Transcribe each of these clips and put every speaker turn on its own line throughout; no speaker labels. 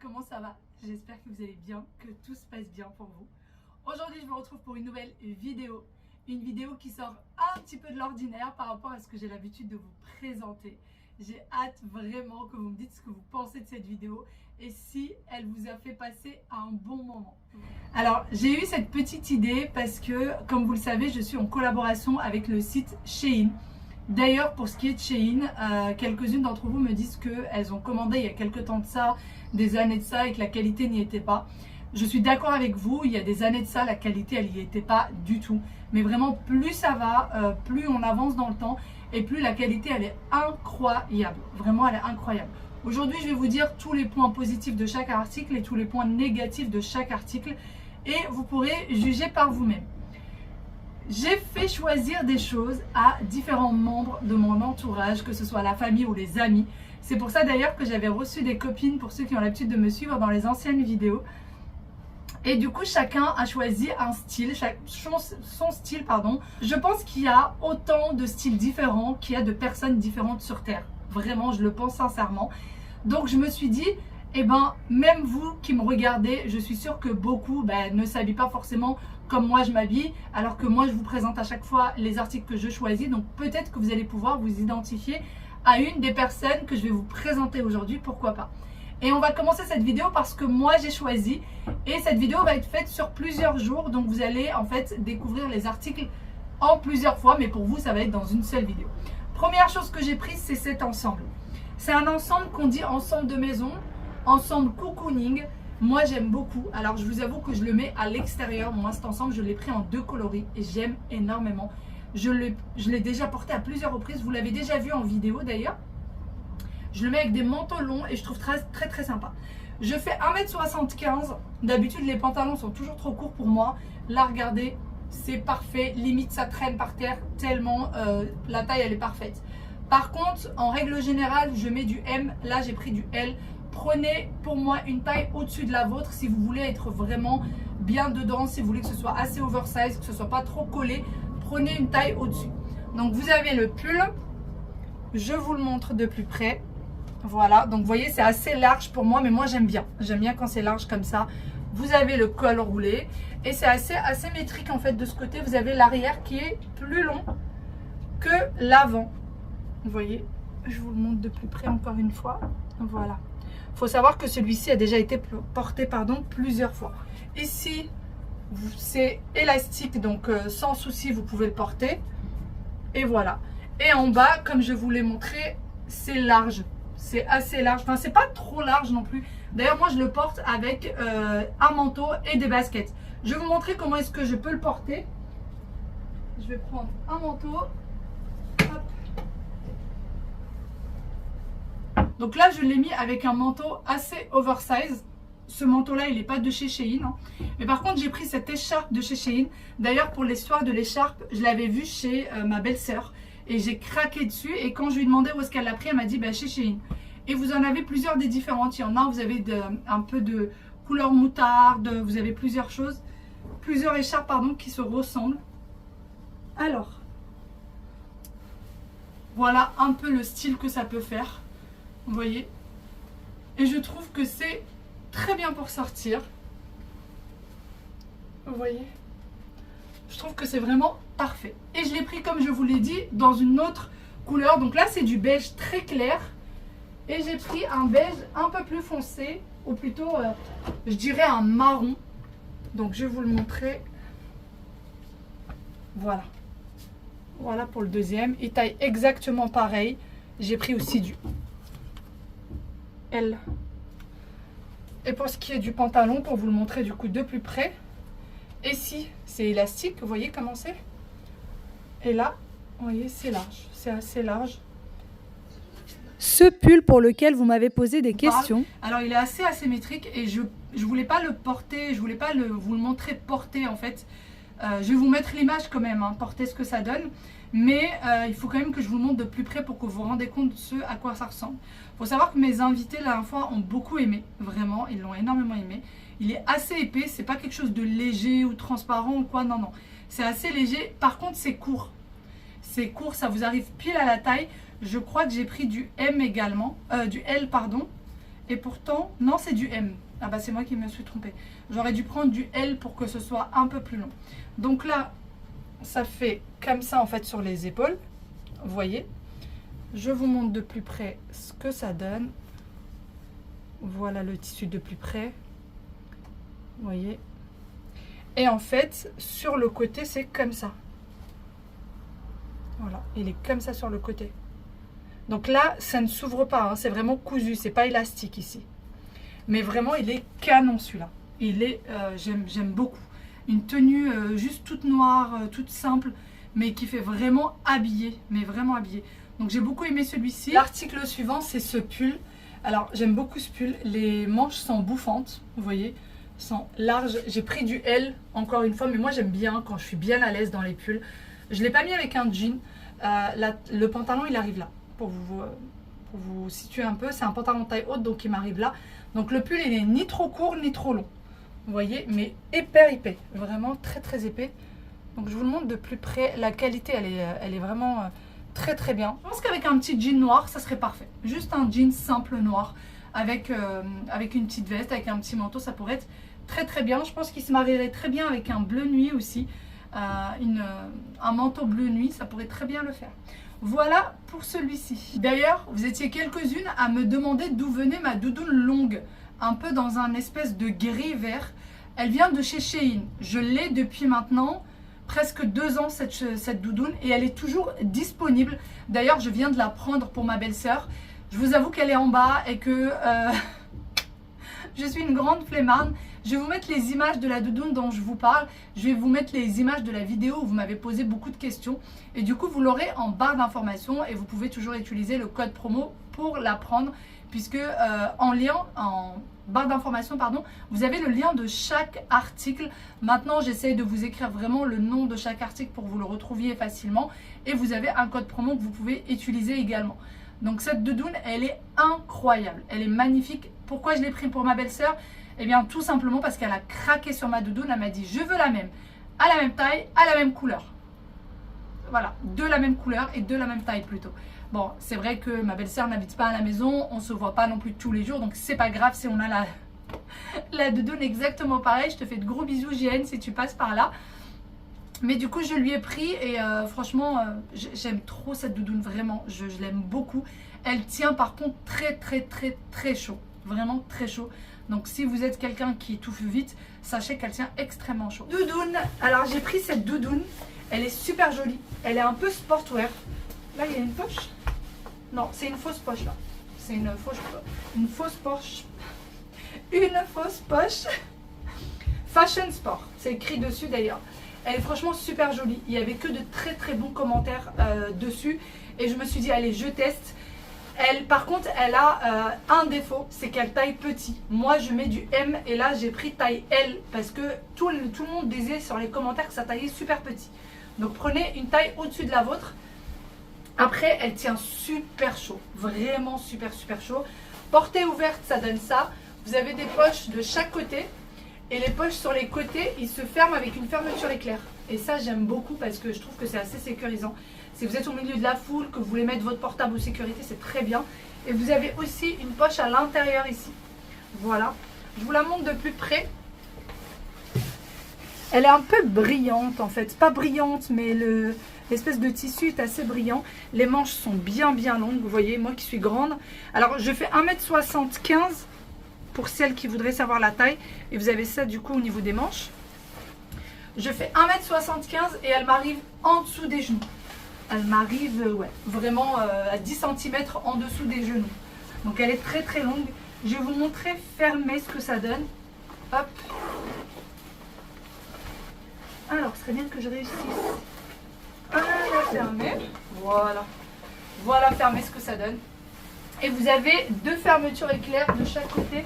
comment ça va? J'espère que vous allez bien, que tout se passe bien pour vous. Aujourd'hui, je vous retrouve pour une nouvelle vidéo. Une vidéo qui sort un petit peu de l'ordinaire par rapport à ce que j'ai l'habitude de vous présenter. J'ai hâte vraiment que vous me dites ce que vous pensez de cette vidéo et si elle vous a fait passer un bon moment. Alors, j'ai eu cette petite idée parce que, comme vous le savez, je suis en collaboration avec le site Shein. D'ailleurs, pour ce qui est de Shein, quelques-unes d'entre vous me disent qu'elles ont commandé il y a quelques temps de ça, des années de ça, et que la qualité n'y était pas. Je suis d'accord avec vous, il y a des années de ça, la qualité, elle n'y était pas du tout. Mais vraiment, plus ça va, plus on avance dans le temps, et plus la qualité, elle est incroyable. Vraiment, elle est incroyable. Aujourd'hui, je vais vous dire tous les points positifs de chaque article et tous les points négatifs de chaque article, et vous pourrez juger par vous-même. J'ai fait choisir des choses à différents membres de mon entourage, que ce soit la famille ou les amis. C'est pour ça d'ailleurs que j'avais reçu des copines, pour ceux qui ont l'habitude de me suivre dans les anciennes vidéos. Et du coup, chacun a choisi un style, son style, pardon. Je pense qu'il y a autant de styles différents qu'il y a de personnes différentes sur Terre. Vraiment, je le pense sincèrement. Donc, je me suis dit, eh ben, même vous qui me regardez, je suis sûre que beaucoup ne s'habillent pas forcément comme moi je m'habille, alors que moi je vous présente à chaque fois les articles que je choisis. Donc peut-être que vous allez pouvoir vous identifier à une des personnes que je vais vous présenter aujourd'hui, pourquoi pas. Et on va commencer cette vidéo parce que moi j'ai choisi, et cette vidéo va être faite sur plusieurs jours, donc vous allez en fait découvrir les articles en plusieurs fois, mais pour vous ça va être dans une seule vidéo. Première chose que j'ai prise, c'est cet ensemble. C'est un ensemble qu'on dit ensemble de maison, ensemble cocooning. Moi j'aime beaucoup, alors je vous avoue que je le mets à l'extérieur. Moi cet ensemble je l'ai pris en 2 coloris et j'aime énormément. Je l'ai déjà porté à plusieurs reprises, vous l'avez déjà vu en vidéo d'ailleurs. Je le mets avec des manteaux longs et je trouve très sympa. Je fais 1m75, d'habitude les pantalons sont toujours trop courts pour moi. Là regardez, c'est parfait, limite ça traîne par terre tellement la taille elle est parfaite. Par contre en règle générale je mets du M, là j'ai pris du L. Prenez pour moi une taille au-dessus de la vôtre si vous voulez être vraiment bien dedans, si vous voulez que ce soit assez oversize, que ce soit pas trop collé, prenez une taille au-dessus. Donc vous avez le pull, je vous le montre de plus près. Voilà, donc vous voyez c'est assez large pour moi, mais moi j'aime bien quand c'est large comme ça. Vous avez le col roulé et c'est assez asymétrique en fait de ce côté. Vous avez l'arrière qui est plus long que l'avant. Vous voyez, je vous le montre de plus près encore une fois. Voilà. Il faut savoir que celui-ci a déjà été porté plusieurs fois. Ici, c'est élastique, donc sans souci, vous pouvez le porter. Et voilà. Et en bas, comme je vous l'ai montré, c'est large. C'est assez large. Enfin, c'est pas trop large non plus. D'ailleurs, moi, je le porte avec un manteau et des baskets. Je vais vous montrer comment est-ce que je peux le porter. Je vais prendre un manteau. Hop. Donc là, je l'ai mis avec un manteau assez oversize. Ce manteau-là, il n'est pas de chez Shein. Hein. Mais par contre, j'ai pris cette écharpe de chez Shein. D'ailleurs, pour l'histoire de l'écharpe, je l'avais vue chez ma belle-sœur. Et j'ai craqué dessus. Et quand je lui ai demandé où est-ce qu'elle l'a pris, elle m'a dit chez Shein. Et vous en avez plusieurs des différentes. Il y en a, vous avez un peu de couleur moutarde. Vous avez plusieurs choses. Plusieurs écharpes, qui se ressemblent. Alors, voilà un peu le style que ça peut faire. Vous voyez, et je trouve que c'est très bien pour sortir. Vous voyez, je trouve que c'est vraiment parfait. Et je l'ai pris, comme je vous l'ai dit, dans une autre couleur. Donc là, c'est du beige très clair. Et j'ai pris un beige un peu plus foncé, ou plutôt, je dirais un marron. Donc je vais vous le montrer. Voilà. Voilà pour le deuxième. Il taille exactement pareil. J'ai pris aussi du L. Et pour ce qui est du pantalon, pour vous le montrer du coup de plus près, ici c'est élastique, vous voyez comment c'est, et là vous voyez c'est large, c'est assez large.
Ce pull pour lequel vous m'avez posé des questions,
alors il est assez asymétrique et je voulais pas le porter, je voulais pas vous le montrer porté en fait. Je vais vous mettre l'image quand même, porter ce que ça donne. Mais il faut quand même que je vous le montre de plus près pour que vous vous rendez compte de ce à quoi ça ressemble. Il faut savoir que mes invités la dernière fois ont beaucoup aimé, vraiment, ils l'ont énormément aimé. Il est assez épais, c'est pas quelque chose de léger ou transparent ou quoi, non. C'est assez léger, par contre c'est court. C'est court, ça vous arrive pile à la taille. Je crois que j'ai pris du M également, du L pardon. Et pourtant, non, c'est du M. Ah bah c'est moi qui me suis trompée. J'aurais dû prendre du L pour que ce soit un peu plus long. Donc là, ça fait comme ça en fait sur les épaules. Vous voyez. Je vous montre de plus près ce que ça donne. Voilà le tissu de plus près. Vous voyez. Et en fait, sur le côté, c'est comme ça. Voilà, il est comme ça sur le côté. Donc là, ça ne s'ouvre pas, hein, c'est vraiment cousu, c'est pas élastique ici. Mais vraiment, il est canon celui-là. Il est, j'aime beaucoup. Une tenue juste toute noire, toute simple, mais qui fait vraiment habillé, mais vraiment habillé. Donc j'ai beaucoup aimé celui-ci. L'article suivant, c'est ce pull. Alors j'aime beaucoup ce pull. Les manches sont bouffantes, vous voyez, sont larges. J'ai pris du L encore une fois, mais moi j'aime bien quand je suis bien à l'aise dans les pulls. Je ne l'ai pas mis avec un jean. Le pantalon, il arrive là. Pour vous situer un peu, c'est un pantalon taille haute, donc il m'arrive là. Donc le pull, il est ni trop court, ni trop long. Vous voyez, mais épais. Vraiment très, très épais. Donc je vous le montre de plus près. La qualité, elle est vraiment très, très bien. Je pense qu'avec un petit jean noir, ça serait parfait. Juste un jean simple noir avec une petite veste, avec un petit manteau, ça pourrait être très, très bien. Je pense qu'il se marierait très bien avec un bleu nuit aussi. Un manteau bleu nuit, ça pourrait très bien le faire. Voilà pour celui-ci. D'ailleurs, vous étiez quelques-unes à me demander d'où venait ma doudoune longue, un peu dans un espèce de gris vert. Elle vient de chez Shein. Je l'ai depuis maintenant presque 2 ans cette doudoune et elle est toujours disponible. D'ailleurs, je viens de la prendre pour ma belle-sœur. Je vous avoue qu'elle est en bas et que je suis une grande flemmarde. Je vais vous mettre les images de la doudoune dont je vous parle. Je vais vous mettre les images de la vidéo où vous m'avez posé beaucoup de questions. Et du coup, vous l'aurez en barre d'informations et vous pouvez toujours utiliser le code promo pour la prendre. Puisque en barre d'informations, vous avez le lien de chaque article. Maintenant, j'essaye de vous écrire vraiment le nom de chaque article pour que vous le retrouviez facilement. Et vous avez un code promo que vous pouvez utiliser également. Donc cette doudoune, elle est incroyable. Elle est magnifique. Pourquoi je l'ai pris pour ma belle-sœur ? Eh bien, tout simplement parce qu'elle a craqué sur ma doudoune. Elle m'a dit, je veux la même, à la même taille, à la même couleur. Voilà, de la même couleur et de la même taille plutôt. Bon, c'est vrai que ma belle-sœur n'habite pas à la maison. On ne se voit pas non plus tous les jours. Donc, c'est pas grave si on a la doudoune exactement pareil. Je te fais de gros bisous, JN, si tu passes par là. Mais du coup, je lui ai pris et franchement, j'aime trop cette doudoune. Vraiment, je l'aime beaucoup. Elle tient par contre très chaud. Vraiment très chaud. Donc si vous êtes quelqu'un qui étouffe vite, sachez qu'elle tient extrêmement chaud. Doudoune, alors j'ai pris cette doudoune, elle est super jolie, elle est un peu sportwear. Là il y a une poche. Non, c'est une fausse poche là. C'est une fausse poche. Une fausse poche. Fashion Sport, c'est écrit dessus d'ailleurs. Elle est franchement super jolie, il n'y avait que de très bons commentaires dessus. Et je me suis dit allez je teste. Par contre, elle a un défaut, c'est qu'elle taille petit. Moi, je mets du M et là, j'ai pris taille L parce que tout le monde disait sur les commentaires que ça taillait super petit. Donc, prenez une taille au-dessus de la vôtre. Après, elle tient super chaud, vraiment super chaud. Portée ouverte, ça donne ça. Vous avez des poches de chaque côté et les poches sur les côtés, ils se ferment avec une fermeture éclair. Et ça, j'aime beaucoup parce que je trouve que c'est assez sécurisant. Si vous êtes au milieu de la foule, que vous voulez mettre votre portable en sécurité, c'est très bien. Et vous avez aussi une poche à l'intérieur ici. Voilà. Je vous la montre de plus près. Elle est un peu brillante en fait. Pas brillante, mais l'espèce de tissu est assez brillant. Les manches sont bien longues. Vous voyez, moi qui suis grande. Alors, je fais 1m75 pour celles qui voudraient savoir la taille. Et vous avez ça du coup au niveau des manches. Je fais 1m75 et elle m'arrive en dessous des genoux. Elle m'arrive vraiment à 10 cm en dessous des genoux. Donc elle est très longue. Je vais vous montrer fermé ce que ça donne. Hop. Alors, ce serait bien que je réussisse à la fermer. Voilà. Voilà fermé ce que ça donne. Et vous avez 2 fermetures éclairs de chaque côté.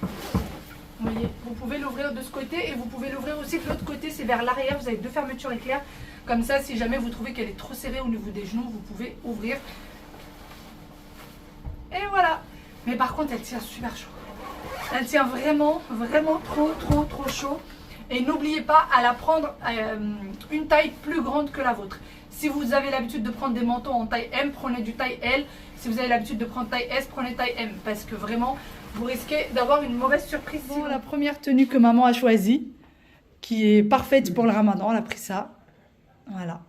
Vous voyez, vous pouvez l'ouvrir de ce côté et vous pouvez l'ouvrir aussi de l'autre côté. C'est vers l'arrière. Vous avez 2 fermetures éclairs. Comme ça, si jamais vous trouvez qu'elle est trop serrée au niveau des genoux, vous pouvez ouvrir. Et voilà. Mais par contre, elle tient super chaud. Elle tient vraiment trop chaud. Et n'oubliez pas à la prendre une taille plus grande que la vôtre. Si vous avez l'habitude de prendre des manteaux en taille M, prenez du taille L. Si vous avez l'habitude de prendre taille S, prenez taille M. Parce que vraiment, vous risquez d'avoir une mauvaise surprise. Bon, la première tenue que maman a choisie, qui est parfaite pour le ramadan, elle a pris ça. Voilà.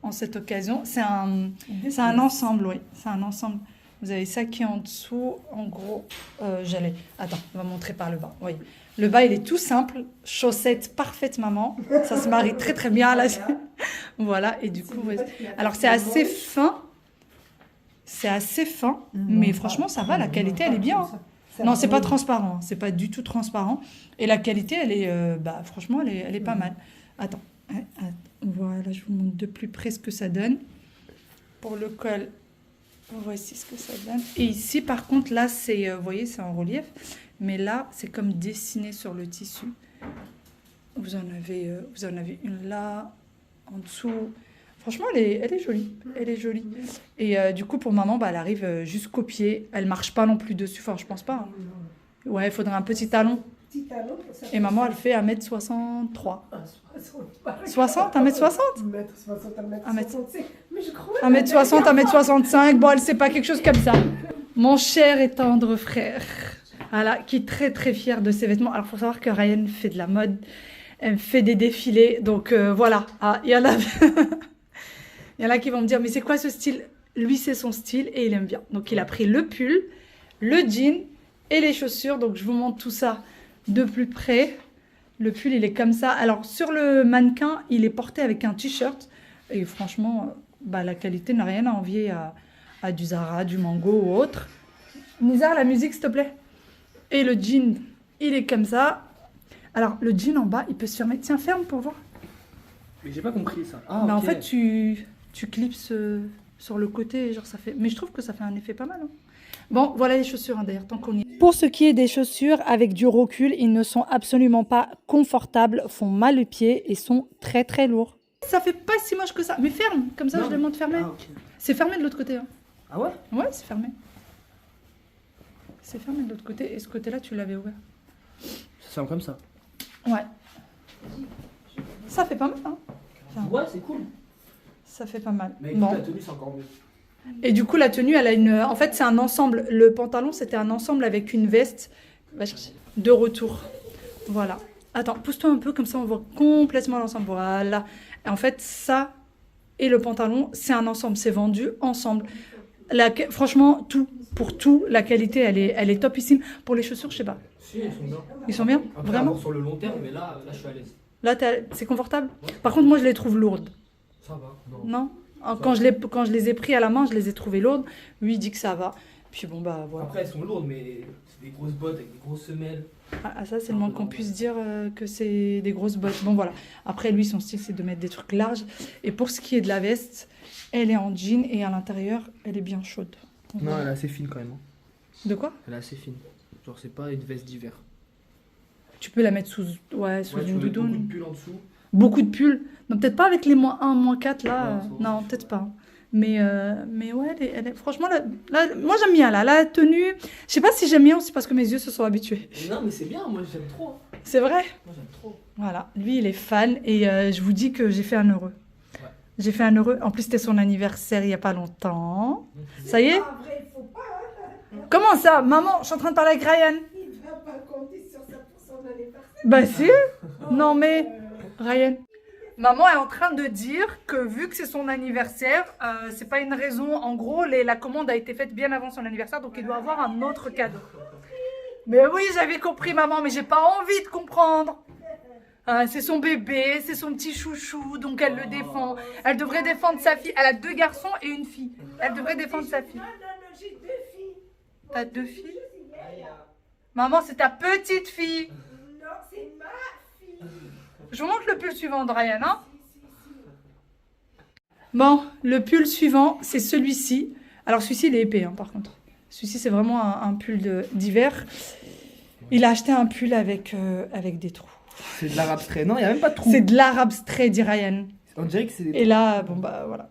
En cette occasion, c'est un ensemble, oui. C'est un ensemble. Vous avez ça qui est en dessous, en gros. Attends, on va montrer par le bas. Oui. Le bas, il est tout simple. Chaussettes parfaites, maman. Ça se marie très très bien. Là. Voilà. Et du coup, alors c'est assez fin. C'est assez fin. Mais franchement, ça va. La qualité, elle est bien. Non, c'est pas transparent. C'est pas du tout transparent. Et la qualité, elle est, franchement, elle est pas mal. Attends. Voilà, je vous montre de plus près ce que ça donne. Pour le col, voici ce que ça donne. Et ici, par contre, là, c'est, vous voyez, c'est en relief. Mais là, c'est comme dessiné sur le tissu. Vous en avez une là, en dessous. Franchement, elle est jolie. Elle est jolie. Et du coup, pour maman, elle arrive jusqu'au pied. Elle marche pas non plus dessus. Enfin, je pense pas. Hein. Ouais, il faudrait un petit talon. Et maman, elle fait 1m63. 60, 1m60 1m60, 1m65. Bon, elle sait pas, quelque chose comme ça. Mon cher et tendre frère, voilà, qui est très très fier de ses vêtements. Alors, il faut savoir que Ryan fait de la mode. Elle fait des défilés. Donc, voilà. Ah, il y en a... il y en a qui vont me dire, mais c'est quoi ce style? Lui, c'est son style et il aime bien. Donc, il a pris le pull, le jean et les chaussures. Donc, je vous montre tout ça de plus près. Le pull, il est comme ça. Alors, sur le mannequin, il est porté avec un t-shirt. Et franchement, la qualité n'a rien à envier à du Zara, du Mango ou autre. Nizar, la musique, s'il te plaît. Et le jean, il est comme ça. Alors, le jean en bas, il peut se fermer. Tiens, ferme pour voir.
Mais j'ai pas compris ça. Ah,
En
ok.
fait, tu clipses sur le côté. Genre, ça fait... Mais je trouve que ça fait un effet pas mal. Hein. Bon, voilà les chaussures, hein, d'ailleurs, tant qu'on y est.
Pour ce qui est des chaussures, avec du recul, ils ne sont absolument pas confortables, font mal aux pieds et sont très très lourds.
Ça fait pas si moche que ça. Mais ferme, comme ça,
Non.
je le montre fermé.
Ah, ok.
C'est fermé de l'autre côté. Hein.
Ah ouais?
Ouais, c'est fermé. C'est fermé de l'autre côté. Et ce côté-là, tu l'avais ouvert.
Ça semble comme ça.
Ouais. Ça fait pas mal, hein. Enfin,
Ouais, c'est cool.
ça fait pas mal.
Mais
Bon.
la tenue, c'est encore mieux.
Et du coup, la tenue, elle a une... En fait, c'est un ensemble. Le pantalon, c'était un ensemble avec une veste. Va chercher. De retour. Voilà. Attends, pousse-toi un peu, comme ça, on voit complètement l'ensemble. Voilà. Et en fait, ça et le pantalon, c'est un ensemble. C'est vendu ensemble. Franchement, tout. Pour tout, la qualité, elle est topissime. Pour les chaussures, je sais pas.
Si, ils sont bien.
Ils sont bien?
Après,
Vraiment?
sur le long terme, mais là je suis à l'aise.
Là, c'est confortable? Par contre, moi, je les trouve lourdes.
Ça va. Non.
Non? Quand je les ai pris à la main, je les ai trouvées lourdes. Lui, il dit que ça va. Puis bon, voilà.
Après, elles sont lourdes, mais c'est des grosses bottes avec des grosses semelles.
Ça, c'est le moins qu'on puisse dire que c'est des grosses bottes. Bon, voilà. Après, lui, son style, c'est de mettre des trucs larges. Et pour ce qui est de la veste, elle est en jean et à l'intérieur, elle est bien chaude. Donc,
Non,
voilà.
elle est assez fine quand même.
De quoi?
Elle est assez fine. Genre, c'est pas une veste d'hiver.
Tu peux la mettre sous une
Ouais, tu
doudoune.
mets beaucoup de pull en dessous.
Beaucoup de pulls. Non, peut-être pas avec les -1, -4 là.
Non,
Non, peut-être pas. Mais ouais, franchement, moi j'aime bien là. La tenue, je sais pas si j'aime bien aussi parce que mes yeux se sont habitués.
Non, mais c'est bien, moi j'aime trop.
C'est vrai?
Moi j'aime trop.
Voilà, lui il est fan et je vous dis que j'ai fait un heureux.
Ouais.
J'ai fait un heureux. En plus, c'était son anniversaire il y a pas longtemps. Ça y est? Comment ça? Maman, je suis en train de parler avec Ryan.
Il ne va pas compter sur ça pour son anniversaire.
Bah si. Non mais, Ryan. Maman est en train de dire que vu que c'est son anniversaire, c'est pas une raison. En gros, la commande a été faite bien avant son anniversaire, donc il doit avoir un autre cadeau. Mais oui, j'avais compris, maman, mais j'ai pas envie de comprendre. C'est son bébé, c'est son petit chouchou, donc elle le défend. Elle devrait défendre sa fille. Elle a 2 garçons et une fille. Elle devrait défendre sa fille.
Non, j'ai 2 filles.
T'as 2 filles? Maman, c'est ta petite fille.
Non, c'est ma fille.
Je vous montre le pull suivant de Ryan, hein? Bon, le pull suivant, c'est celui-ci. Alors, celui-ci, il est épais, hein, par contre. Celui-ci, c'est vraiment un pull d'hiver. Il a acheté un pull avec des trous.
C'est de l'arabe strait. Non, il n'y a même pas de trou.
C'est de l'arabe strait, dit Ryan.
On dirait que c'est des
Et là, bon, bah, voilà.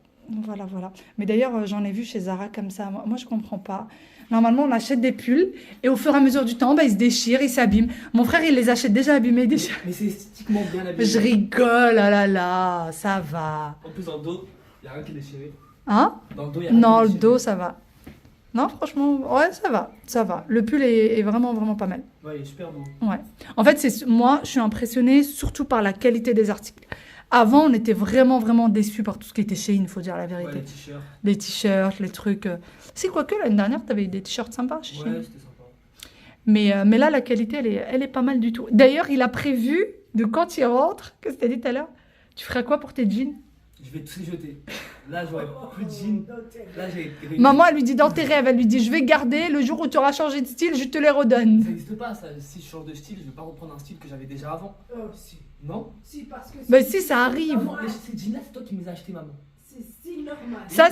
Voilà. Mais d'ailleurs, j'en ai vu chez Zara comme ça. Moi, je comprends pas. Normalement, on achète des pulls et au fur et à mesure du temps, bah, ils se déchirent, ils s'abîment. Mon frère, il les achète déjà abîmés, déjà.
Mais c'est esthétiquement bien habillé.
Je rigole, oh là là, ça va.
En plus, en dos, Y'a rien qui est déchiré.
Hein?
Dans le dos, y'a rien
Non,
qui est
le
déchiré.
dos, ça va. Non, franchement, ouais, ça va, ça va. Le pull est vraiment, vraiment pas mal.
Ouais, il est super beau.
Ouais. En fait, moi, je suis impressionnée surtout par la qualité des articles. Avant, on était vraiment, vraiment déçus par tout ce qui était Shein, il faut dire la
Ouais,
vérité.
les t-shirts.
Les t-shirts, les trucs. C'est quoi que l'année dernière, t'avais eu des t-shirts sympas chez Shein.
Ouais, c'était sympa.
Mais là, la qualité, elle est pas mal du tout. D'ailleurs, il a prévu de quand il rentre, qu'est-ce que t'as dit tout à l'heure? Tu ferais quoi pour tes jeans?
Je vais tous les jeter. Là, j'aurai plus de jeans. Là, j'ai.
Maman, elle lui dit dans tes rêves, elle lui dit je vais garder, le jour où tu auras changé de style, je te les redonne.
Ça n'existe pas, ça. Si je change de style, je vais pas reprendre un style que j'avais déjà avant.
Oh, si.
Non?
Si, parce que
Mais si, ça arrive.
Maman, mais ces jeans-là, c'est toi qui me les as achetés, maman.
c'est si normal.
Ça,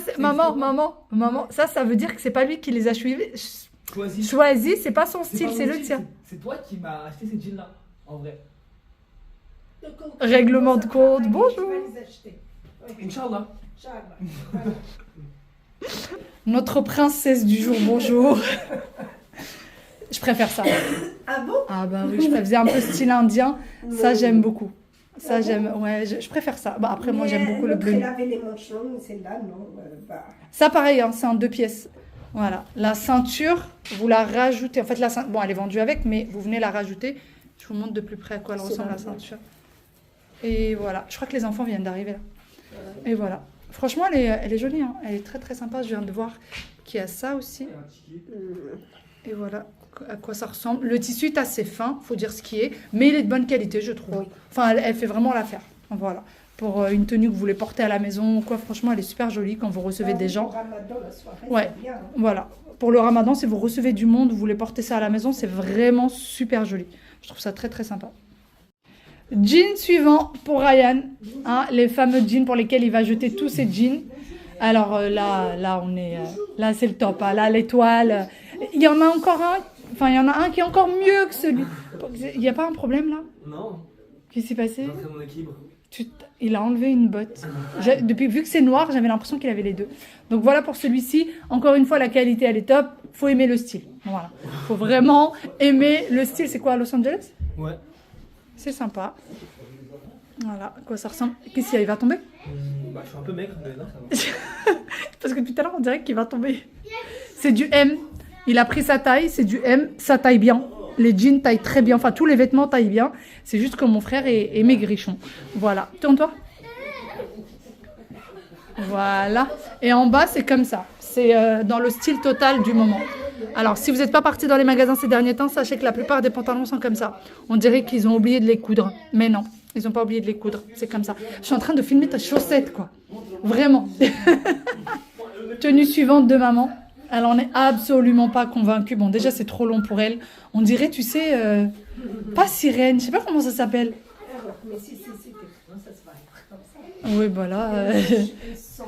maman, ça veut dire que c'est pas lui qui les a
Choisis.
choisis, c'est pas son style,
pas
c'est
mon
le
style,
tien.
C'est toi qui m'as acheté ces jeans-là, en vrai.
Donc,
Règlement de compte,
je
bonjour.
vais les acheter. Oui.
Inch'Allah.
Inch'Allah. Voilà.
Notre princesse du jour, bonjour. Je préfère ça.
Ah bon?
Ah bah oui, je faisais un peu style indien, ça
Non.
j'aime beaucoup. Ça
Ah bon?
j'aime, ouais, je préfère ça. Bah après moi j'aime
Mais
beaucoup le
l'autre,
bleu.
elle avait les manches longues, celle-là, non. Bah.
Ça pareil, hein, c'est en 2 pièces. Voilà, la ceinture, vous la rajoutez. En fait, la ceinture, bon, elle est vendue avec, mais vous venez la rajouter. Je vous montre de plus près à quoi elle
C'est
ressemble la
vrai.
ceinture. Et voilà, je crois que les enfants viennent d'arriver là. Et voilà. Franchement, elle est jolie, hein. Elle est très très sympa. Je viens de voir qu'il y a ça aussi. Et voilà à quoi ça ressemble. Le tissu est assez fin, faut dire ce qui est, mais il est de bonne qualité, je trouve.
Oui.
Enfin, elle fait vraiment l'affaire. Voilà. Pour une tenue que vous voulez porter à la maison, quoi, franchement, elle est super jolie quand vous recevez des gens.
Pour Ramadan, la soirée,
Ouais.
c'est bien.
Voilà. Pour le ramadan, si vous recevez du monde, vous voulez porter ça à la maison, c'est vraiment super joli. Je trouve ça très très sympa. Jean suivant pour Ryan. Hein, les fameux jeans pour lesquels il va jeter tous ses jeans. Alors là, on est... là, c'est le top. Hein, là, l'étoile. Il y en a encore un. Enfin, il y en a un qui est encore mieux que celui. Il n'y a pas un problème là?
Non,
Qu'est-ce qui s'est passé?
j'ai repris mon équilibre.
Il a enlevé une botte. Vu que c'est noir, j'avais l'impression qu'il avait les deux. Donc voilà pour celui-ci. Encore une fois, la qualité, elle est top. Faut aimer le style. Voilà. Faut vraiment aimer le style. C'est quoi, Los Angeles?
Ouais.
C'est sympa. Voilà, à quoi ça ressemble. Qu'est-ce qu'il y a? Il va tomber?
Bah, je suis un peu maigre, mais non, ça va.
Parce que tout à l'heure, on dirait qu'il va tomber. C'est du M. Il a pris sa taille, c'est du M. Ça taille bien. Les jeans taillent très bien. Enfin, tous les vêtements taillent bien. C'est juste que mon frère est maigrichon. Voilà. Tourne-toi. Voilà. Et en bas, c'est comme ça. C'est dans le style total du moment. Alors, si vous n'êtes pas parti dans les magasins ces derniers temps, sachez que la plupart des pantalons sont comme ça. On dirait qu'ils ont oublié de les coudre. Mais non, ils n'ont pas oublié de les coudre. C'est comme ça. Je suis en train de filmer ta chaussette, quoi. Vraiment. Tenue suivante de maman. Elle en est absolument pas convaincue. Bon, déjà, c'est trop long pour elle. On dirait, tu sais, pas sirène. Je sais pas comment ça s'appelle.
Alors, mais si, ça se va être comme ça.
Oui, voilà.
Elles sont-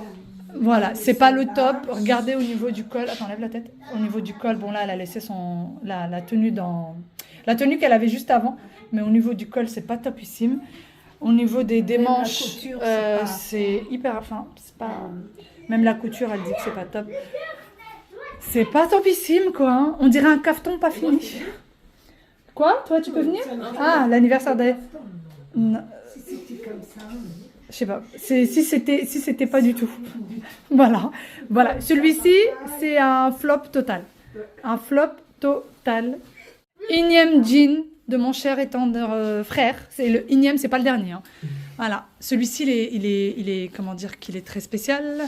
Voilà, c'est pas le top.
larges.
Regardez au niveau du col. Attends, lève la tête. Au niveau du col, bon là, elle a laissé la tenue dans... La tenue qu'elle avait juste avant. Mais au niveau du col, c'est pas topissime. Au niveau des
Même la
manches,
couture, c'est pas-
c'est hyper... Enfin, c'est pas... Même la couture, elle dit que c'est pas top. C'est pas topissime, quoi. Hein. On dirait un cafeton pas fini. Quoi? Toi, tu peux venir? Ah, l'anniversaire d'elle. Non.
Si c'était comme ça.
Je sais pas. Si c'était pas du tout. Voilà. Voilà. Celui-ci, c'est un flop total. Un flop total. Énième jean de mon cher et tendre frère. C'est le énième, c'est pas le dernier. Hein. Voilà. Celui-ci, il est, comment dire, qu'il est très spécial.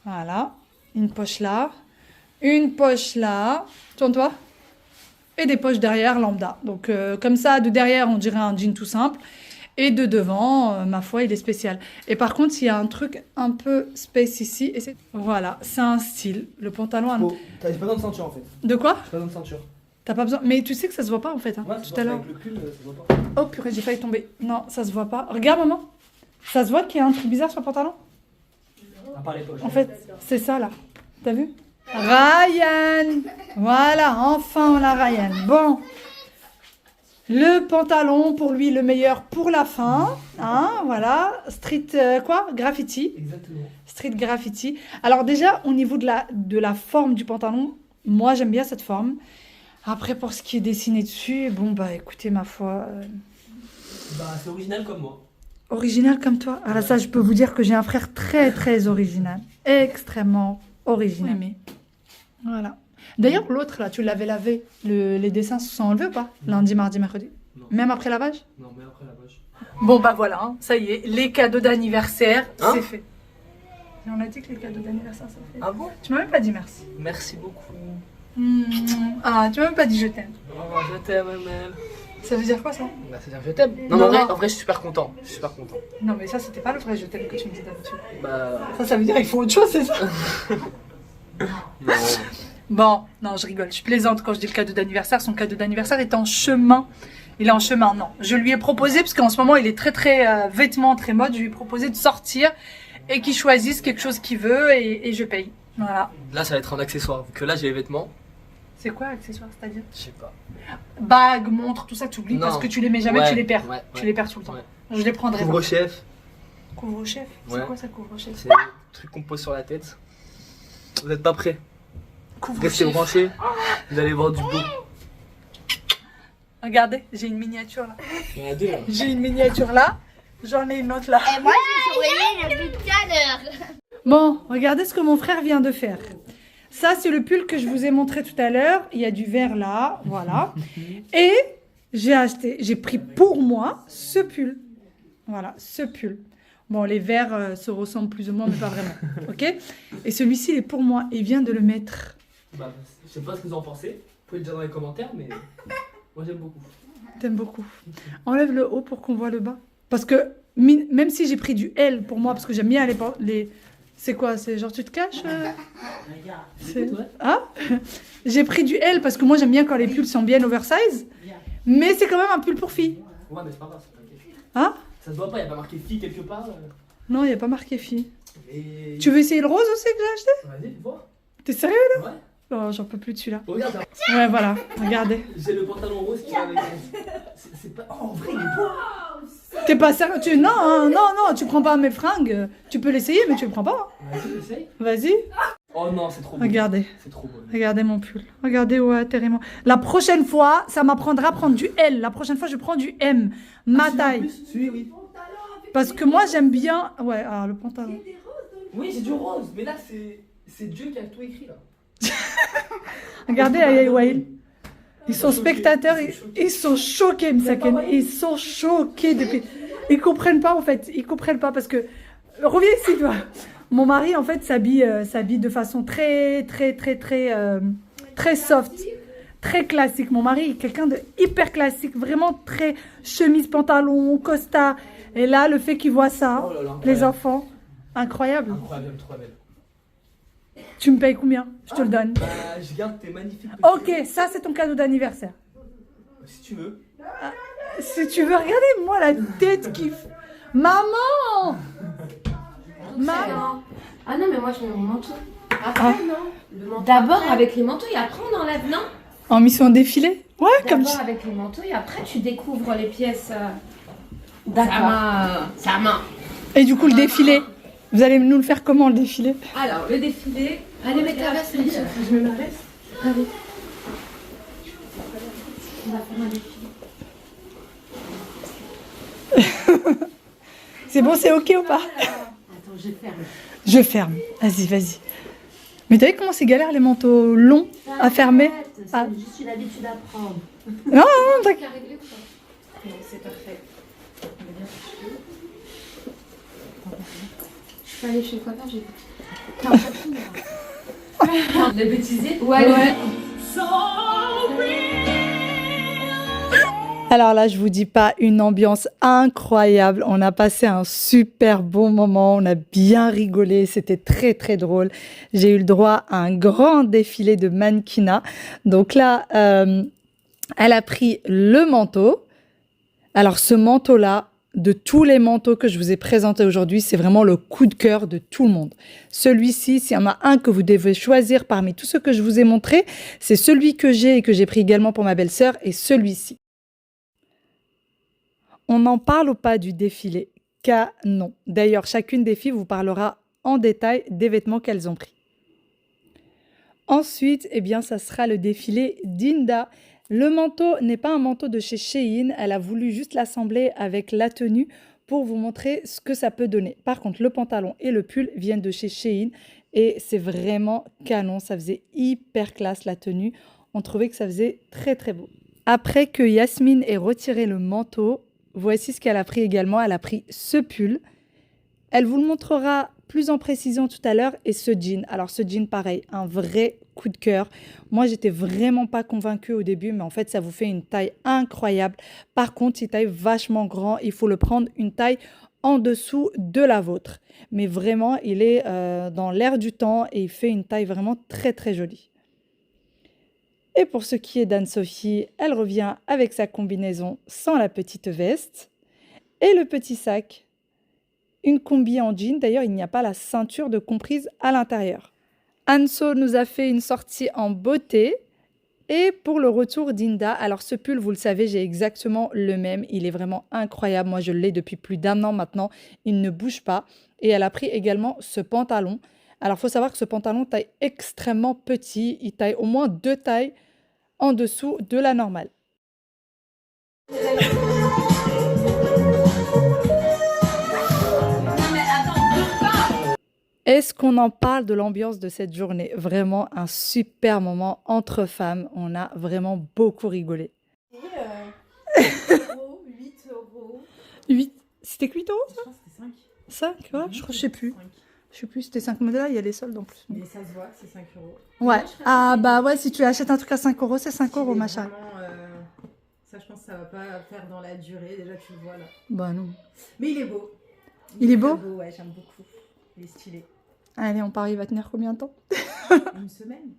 Voilà. Une poche là. Une poche là. Tourne-toi. Et des poches derrière, lambda. Donc, comme ça, de derrière, on dirait un jean tout simple. Et de devant, ma foi, il est spécial. Et par contre, il y a un truc un peu space ici. Et voilà, c'est un style. Le pantalon...
Bon, j'ai pas besoin de ceinture en fait.
De quoi?
J'ai pas besoin de ceinture.
T'as pas besoin... Mais tu sais que ça se voit pas en fait. Hein,
Ouais, ça se
tout
voit
à l'heure.
avec le pull, ça se voit pas.
Oh purée, j'ai failli tomber. Non, ça se voit pas. Regarde, maman. Ça se voit qu'il y a un truc bizarre sur le pantalon?
À part les poches.
En fait, c'est ça là. T'as vu? Ryan! Voilà, enfin on a Ryan. Bon. Le pantalon, pour lui, le meilleur pour la fin. Hein, voilà. Street, quoi? Graffiti.
Exactement.
Street graffiti. Alors déjà, au niveau de la forme du pantalon, moi j'aime bien cette forme. Après, pour ce qui est dessiné dessus, bon bah écoutez, ma foi...
Bah, c'est original comme moi.
Original comme toi. Alors ça, je peux vous dire que j'ai un frère très, très original. Extrêmement original. Oui, mais... Voilà. D'ailleurs, l'autre, là, tu l'avais lavé. Les dessins se sont enlevés ou pas? Lundi, mardi, mercredi.
Non.
Même après lavage?
Non, mais après la vache.
Bon, bah voilà, hein, ça y est, les cadeaux d'anniversaire,
Hein?
c'est fait. Et on a dit que les cadeaux d'anniversaire, c'est fait.
Ah bon?
Tu m'as même pas dit merci.
Merci beaucoup.
Ah, tu m'as même pas dit je t'aime.
Oh, je t'aime, Amel.
Ça veut dire quoi, ça?
Bah, c'est-à-dire que je t'aime. Non,
Non,
mais
non.
en vrai, je suis super content. Je suis super content.
Non, mais ça, c'était pas le vrai je t'aime que tu me dis d'habitude.
Bah.
Ça veut dire qu'il faut autre chose, c'est ça?
Non.
Bon, non, je rigole, je plaisante quand je dis le cadeau d'anniversaire. Son cadeau d'anniversaire est en chemin. Il est en chemin, non. Je lui ai proposé, parce qu'en ce moment, il est très, très vêtements, très mode. Je lui ai proposé de sortir et qu'il choisisse quelque chose qu'il veut et je paye. Voilà.
Là, ça va être un accessoire. Vu que là, j'ai les vêtements.
C'est quoi, accessoire, c'est-à-dire?
Je sais pas.
Bague, montre, tout ça, tu oublies
Non.
parce que tu les mets jamais,
Ouais,
tu les perds.
ouais,
Tu
ouais.
les perds tout le temps.
Ouais.
Je les prendrai.
Couvre-chef.
Couvre-chef? C'est
Ouais.
quoi ça, couvre-chef?
C'est le truc qu'on pose sur la tête. Vous n'êtes pas prêts. Restez
Couvre-chef.
branchés. Vous allez voir du beau.
Regardez, j'ai une miniature là.
Il y en a deux là.
J'ai une miniature là. J'en ai une autre là.
Et moi, j'ai surveillé depuis tout à l'heure.
Bon, regardez ce que mon frère vient de faire. Ça, c'est le pull que je vous ai montré tout à l'heure. Il y a du vert là, voilà. Et j'ai pris pour moi ce pull. Voilà, ce pull. Bon, les verts se ressemblent plus ou moins, mais pas vraiment. Ok? Et celui-ci, il est pour moi. Il vient de le mettre.
Bah, je sais pas ce que vous en pensez. Vous pouvez le dire dans les commentaires, mais moi j'aime beaucoup.
T'aimes beaucoup. Enlève le haut pour qu'on voit le bas. Parce que même si j'ai pris du L pour moi, parce que j'aime bien les... C'est quoi? C'est genre tu te caches
Regarde.
C'est- Ah J'ai pris du L parce que moi j'aime bien quand les pulls sont bien oversize. Mais c'est quand même un pull pour fille.
Ouais, mais c'est pas grave, c'est t'inquiète.
Hein?
Ça se voit pas, il y a pas marqué fille quelque part.
Non, il n'y a pas marqué fille.
Et...
Tu veux essayer le rose aussi que j'ai acheté?
Vas-y, vois.
T'es sérieux?
Ouais.
Oh, j'en peux plus de celui-là.
Oh, regarde,
Ouais, voilà. Regardez.
j'ai le pantalon rose qui va avec. C'est pas. Oh, en vrai, il est beau.
T'es pas sérieux? Non, hein, non, non, tu prends pas mes fringues. Tu peux l'essayer, mais tu le prends pas.
Vas-y, essaye.
Vas-y.
Oh non, c'est trop beau.
Regardez.
C'est trop beau.
Regardez mon pull. Regardez où atterrit mon... La prochaine fois, ça m'apprendra à prendre du L. La prochaine fois, je prends du M. Ma taille.
Oui, oui.
Parce que moi, j'aime bien... Ouais, alors le pantalon.
Oui, j'ai du rose, mais là, c'est Dieu qui a tout écrit là.
Regardez, Wael. Ils sont spectateurs, ils sont choqués, Msaken. Ils sont choqués depuis... Ils comprennent pas, en fait. Ils comprennent pas parce que... Reviens ici, toi. Mon mari, en fait, s'habille de façon très soft. Très classique. Mon mari est quelqu'un de hyper classique. Vraiment très chemise, pantalon, costard. Et là, le fait qu'ils voient ça,
Oh là là,
les
incroyable.
enfants, incroyable.
Incroyable, trop belle.
Tu me payes combien? Je te le donne.
Bah, je garde tes magnifiques.
Ok, ça, c'est ton cadeau d'anniversaire.
Si tu veux.
Si tu veux, regardez-moi la tête qui... Maman! Maman!
Ah non, mais moi je mets mon manteau. Après,
Ah.
non. D'abord avec les manteaux et après on enlève, non?
En mission défilé? Ouais, comme
D'abord
tu...
avec les manteaux et après tu découvres les pièces.
D'accord.
Ça main.
Et du coup, le défilé, vous allez nous le faire comment, le défilé?
Alors, le défilé. Allez, mets ta veste, Alicia. Je mets ma veste. Allez. On va faire un défilé.
C'est bon, c'est ok ou pas?
Attends, je ferme.
Je ferme. Vas-y, vas-y. Mais t'as vu comment c'est galère les manteaux longs à fermer?
C'est
Ah.
juste une habitude à prendre.
Non, non, t'as...
T'as réglé ou pas? Non, c'est parfait. Je suis allée chez le coiffeur, j'ai... T'as un champignon. De bêtiser? Ouais.
Alors là, je vous dis pas, une ambiance incroyable. On a passé un super bon moment. On a bien rigolé. C'était très, très drôle. J'ai eu le droit à un grand défilé de mannequinat. Donc là, elle a pris le manteau. Alors ce manteau-là, de tous les manteaux que je vous ai présentés aujourd'hui, c'est vraiment le coup de cœur de tout le monde. Celui-ci, s'il y en a un que vous devez choisir parmi tous ceux que je vous ai montrés, c'est celui que j'ai et que j'ai pris également pour ma belle-sœur et celui-ci. On n'en parle pas du défilé, car non. D'ailleurs, chacune des filles vous parlera en détail des vêtements qu'elles ont pris. Ensuite, eh bien, ça sera le défilé d'Inda. Le manteau n'est pas un manteau de chez Shein. Elle a voulu juste l'assembler avec la tenue pour vous montrer ce que ça peut donner. Par contre, le pantalon et le pull viennent de chez Shein et c'est vraiment canon. Ça faisait hyper classe la tenue. On trouvait que ça faisait très très beau. Après que Yasmine ait retiré le manteau, voici ce qu'elle a pris également. Elle a pris ce pull. Elle vous le montrera plus en précision tout à l'heure. Et ce jean. Alors ce jean, pareil, un vrai coup de cœur. Moi, j'étais vraiment pas convaincue au début, mais en fait, ça vous fait une taille incroyable. Par contre, il taille vachement grand. Il faut le prendre une taille en dessous de la vôtre. Mais vraiment, il est dans l'air du temps et il fait une taille vraiment très, très jolie. Et pour ce qui est d'Anne-Sophie, elle revient avec sa combinaison sans la petite veste et le petit sac. Une combi en jean. D'ailleurs, il n'y a pas la ceinture de comprise à l'intérieur. Anso nous a fait une sortie en beauté. Et pour le retour d'Inda, alors ce pull, vous le savez, j'ai exactement le même. Il est vraiment incroyable. Moi, je l'ai depuis plus d'1 an maintenant. Il ne bouge pas. Et elle a pris également ce pantalon. Alors, il faut savoir que ce pantalon taille extrêmement petit. Il taille au moins 2 tailles en dessous de la normale. Est-ce qu'on en parle de l'ambiance de cette journée? Vraiment un super moment entre femmes. On a vraiment beaucoup rigolé.
8 euros.
8. C'était 8 euros
Je crois que c'était
5,
5.
ouais, je sais plus. Je sais plus, c'était 5 modèles, là, il y a les soldes en plus.
Mais ça se voit, c'est 5 euros.
Ouais. Ah bah ouais, si tu achètes un truc à 5 euros, c'est 5 euros,
Il est
machin.
vraiment, ça, je pense que ça va pas faire dans la durée. Déjà, tu le vois là.
Bah non.
Mais il est beau.
Il est beau
très ouais, j'aime beaucoup. Il est stylé.
Allez, on parie, il va tenir combien de temps?
Une semaine?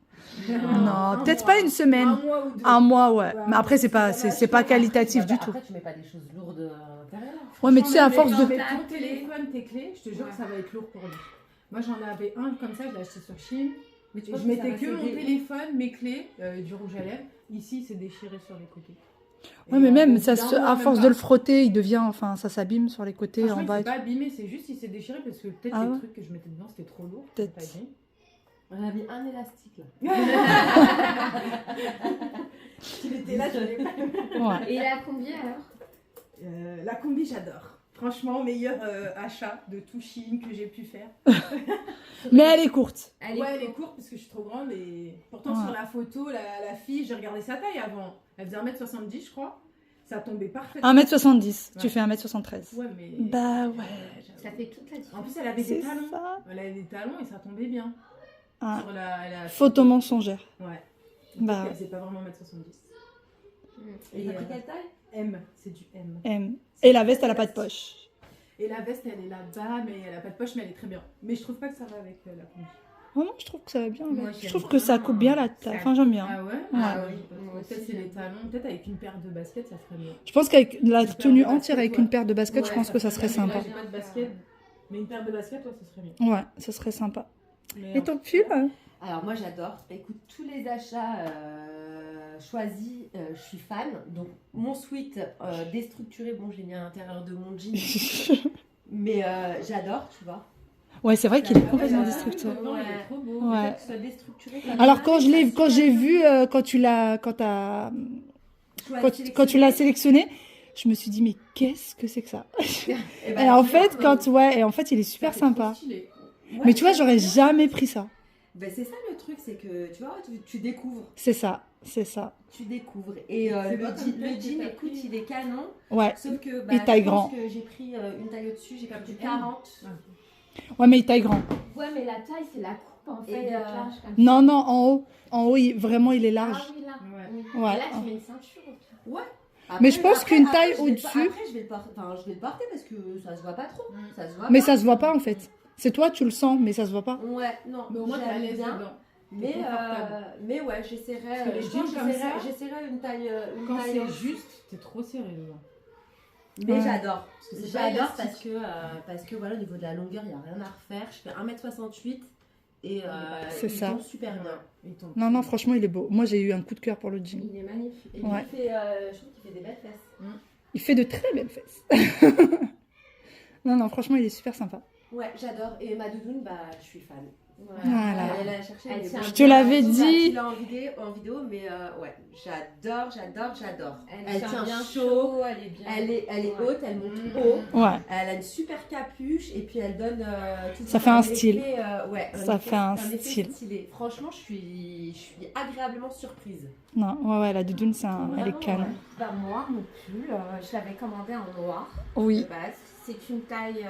Non, peut-être pas une semaine.
Un mois ou 2.
Un mois, ouais.
Ouais,
Mais après, c'est pas qualitatif du tout.
Après, tu mets pas des choses lourdes à l'intérieur.
Ouais, mais tu sais, à force de...
Mais ton téléphone, tes clés, je te jure que ça va être lourd pour lui. Moi, j'en avais un comme ça, je l'ai acheté sur Shein.
Mais tu
Et je mettais que mon téléphone, mes clés, du rouge à lèvres. Ici, c'est déchiré sur les côtés.
Ouais, mais même,
au bout d'un mois,
à
même
force
pas.
de le frotter, il devient... Enfin, ça s'abîme sur les côtés, en
Franchement,
bas.
il
et
s'est pas abîmé, c'est juste il s'est déchiré parce que peut-être
Ah
les
ouais.
trucs que je mettais dedans c'était trop lourd.
Peut-être.
c'est pas bien.
On a mis un élastique là.
Il était là, je l'ai pas.
tout. Ouais.
Et la combien alors?
La combi, j'adore. Franchement, meilleur achat de tout Shein que j'ai pu faire.
Mais elle est courte.
Elle
Ouais, elle est courte parce que je suis trop grande et pourtant
Ouais.
sur la photo, la fille, j'ai regardé sa taille avant. Elle faisait 1m70, je crois. Ça tombait parfaitement.
1m70. Tu
Ouais.
fais 1m73.
Ouais, mais.
Bah ouais.
Ça fait toute la
En
différence.
plus, elle avait des
C'est
talons.
ça.
Elle avait des talons et ça tombait bien.
Ah.
Sur la
Photo mensongère.
Ouais.
Bah
Elle faisait pas vraiment 1m70.
Et t'as pris quelle taille?
M, c'est du M.
M. Et la veste, elle a pas de poche.
Et la veste, elle est là-bas, mais elle a pas de poche, mais elle est très bien. Mais je trouve pas que ça va avec la combi.
Vraiment, je trouve que ça va bien.
Moi,
Je
j'aime
trouve que ça
bien.
coupe bien la taille. Enfin, j'aime bien.
Ah ouais?
Ouais.
Ah oui.
Moi aussi,
Peut-être c'est
j'aime
les talons. Peut-être avec une paire de baskets, ça serait mieux.
Je pense qu'avec la
Une paire
tenue
de baskets,
entière avec
ouais.
une paire de baskets, je
Ouais,
pense que ça serait
bien.
sympa.
Là, j'ai pas de basket, mais une paire de baskets, ouais, ça serait mieux.
Ouais, ça serait sympa.
Mais
Et ton pull
Alors moi j'adore. Écoute, tous les achats choisis, je suis fan. Donc mon sweat déstructuré, bon j'ai mis à l'intérieur de mon jean, mais j'adore, tu vois.
Ouais, c'est vrai qu'il est
Ouais,
complètement
ouais,
destructeur.
Non, il est trop beau.
Ouais.
Que ce soit déstructuré. comme
Alors
ça,
quand j'ai vu quand tu l'as sélectionné, je me suis dit mais qu'est-ce que c'est que ça?
Et
Et en fait il est super sympa. Mais tu vois, j'aurais jamais pris ça.
Ben, c'est ça le truc, c'est que tu vois, tu découvres.
C'est ça, c'est ça.
Tu découvres. Et
C'est
le
pas comme
jean,
tel que t'as
écoute,
pris.
il est canon.
Ouais.
Sauf que
Il taille
je pense
grand.
que j'ai pris une taille au-dessus, j'ai perdu
du
40.
Ouais, mais il taille grand.
Ouais, mais la taille, c'est la coupe en fait.
Et,
de plage, comme ça.
Non, non, en haut. En haut, vraiment, il est
Ah
large.
oui, là.
Ouais.
Oui.
Ouais.
Et là, tu mets une ceinture.
Ouais.
Mais je pense qu'une taille
je vais le-
au-dessus-
Après, je vais le porter. Enfin, je vais le porter parce que ça se voit pas trop. Ça se voit
Mais
pas.
ça se voit pas en fait. C'est toi, tu le sens, mais ça se voit pas.
Ouais, non.
Mais au moins, t'es à
j'aime
l'aise
bien.
dedans.
Mais,
confortable.
mais ouais, j'essaierai.
Parce que les
je
jeans
pense que
comme ça,
j'essaierai une taille.
Quand
taille
c'est
au-dessus.
juste, c'est trop serré dedans.
Mais
Ouais.
j'adore.
Parce que c'est pas
J'adore
élastique.
parce que voilà, au niveau de la longueur, il n'y a rien à refaire. Je fais 1m68 et
C'est
il
ça.
tombe super bien.
Il tombe.
Non, non, franchement, il est beau. Moi, j'ai eu un coup de cœur pour le jean.
Il est magnifique.
Et
Ouais.
il fait, je trouve qu'il fait des belles fesses.
Il fait de très belles fesses. Non, non, franchement, il est super sympa.
Ouais, j'adore. Et ma doudoune, bah, je suis fan.
Voilà.
Elle a cherché.
Elle
mais
tient
bon,
Je te l'avais
on a
dit.
là en vidéo, mais ouais, j'adore.
Elle
tient
bien
chaud.
elle est bien.
Elle est
Ouais.
haute, elle monte haut.
Ouais.
Elle a une super capuche et puis elle donne. Tout
Ça fait un
effet,
style.
Ouais,
Ça fait un
effet
style.
stylé. Franchement, je suis agréablement surprise.
Non, ouais, la doudoune, elle est
Vraiment,
canon.
ouais.
Bah moi, mon pull, je l'avais commandé en noir
Oui.
de base. C'est une taille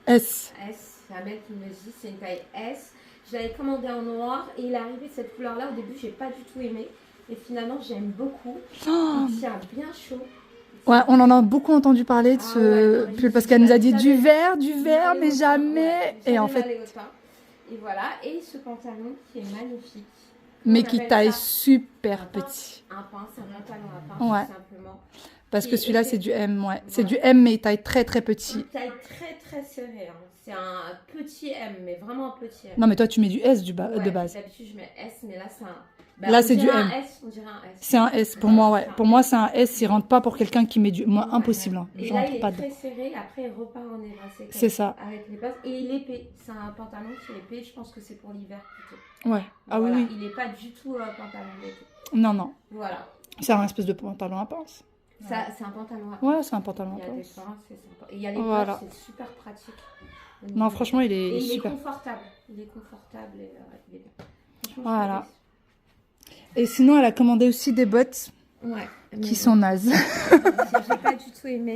S.
S. La mec qui me dit c'est une taille S. Je l'avais commandé en noir et il est arrivé cette couleur-là. Au début, j'ai pas du tout aimé. Et finalement, j'aime beaucoup.
Oh.
Il tient bien chaud.
Ouais, on en a beaucoup entendu parler de
Ah
ce
ouais,
pull parce qu'elle nous a dit du vert,
Jamais
mais
autant,
jamais.
ouais,
Et en
jamais
fait,
allé autant. Et voilà. Et ce pantalon qui est magnifique.
mais
On
qui
appelle
taille
ça
super
un pince.
petit.
Un pince, un pantalon à pince,
Ouais.
tout simplement.
Parce que
Qui
celui-là,
était-
c'est du M, ouais. C'est
Ouais.
du M, mais il taille très très petit.
Une taille très très serrée. Hein. C'est un petit M, mais vraiment un petit M.
Non, mais toi, tu mets du S de
Ouais,
base.
D'habitude, je mets S, mais là, c'est un.
Là,
on
c'est du
dirait
M.
un S, on dirait un S.
C'est un S pour moi, ouais. Pour moi, c'est un S. Il rentre pas pour quelqu'un qui met du. Moi,
Ouais.
impossible. Hein.
Et
Je
là,
rentre
il est
pas
très
dedans.
serré. Après, il repart en élancé.
C'est ça.
Avec les passes. Et il est épais. C'est un pantalon qui est épais. Je pense que c'est pour l'hiver plutôt.
Ouais. Ah
Voilà.
oui, oui.
Il n'est pas du tout pantalon d'été.
Non, non.
Voilà.
C'est un espèce de pantalon à pince.
Ça, c'est un pantalon à
Ouais, c'est un pantalon
Il
à
y a des
pince.
pinces, c'est sympa. Et il y a les
Voilà.
poches, c'est super pratique. Au
Non,
niveau-
franchement, il
Et
est
il est
super.
confortable. Il est confortable et il est bien. Franchement, je
Voilà.
suis
Et sinon, elle a commandé aussi des bottes
déçue. Ouais.
qui sont nazes.
J'ai pas du tout aimé.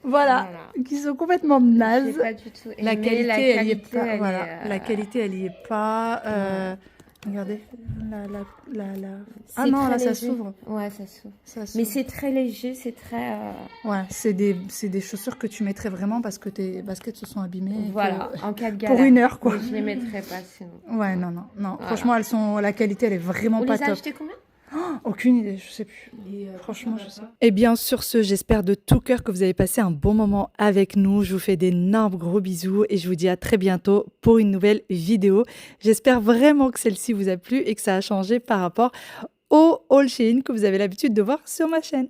Voilà. Qui sont complètement nazes.
J'ai pas du tout aimé.
La qualité, elle y est pas.
elle
Voilà.
est,
La qualité, elle y est pas. Regardez. Ah
c'est
non,
très
là, ça
léger.
s'ouvre.
Ouais, ça s'ouvre.
Ça
Mais
s'ouvre.
c'est très léger, c'est très.
Ouais, c'est des chaussures que tu mettrais vraiment parce que tes baskets se sont abîmées. et
Voilà,
que-
en cas de
Pour
galère.
une heure, quoi.
Mais je les mettrais pas sinon.
Ouais, non, non, non.
Voilà.
Franchement, la qualité, elle est vraiment
On
pas
les a
top.
achetés combien?
Aucune idée, je sais plus.
Et,
Franchement, je
pourquoi
sais.
pas.
Et bien, sur ce, j'espère de tout cœur que vous avez passé un bon moment avec nous. Je vous fais d'énormes gros bisous et je vous dis à très bientôt pour une nouvelle vidéo. J'espère vraiment que celle-ci vous a plu et que ça a changé par rapport au haul Shein que vous avez l'habitude de voir sur ma chaîne.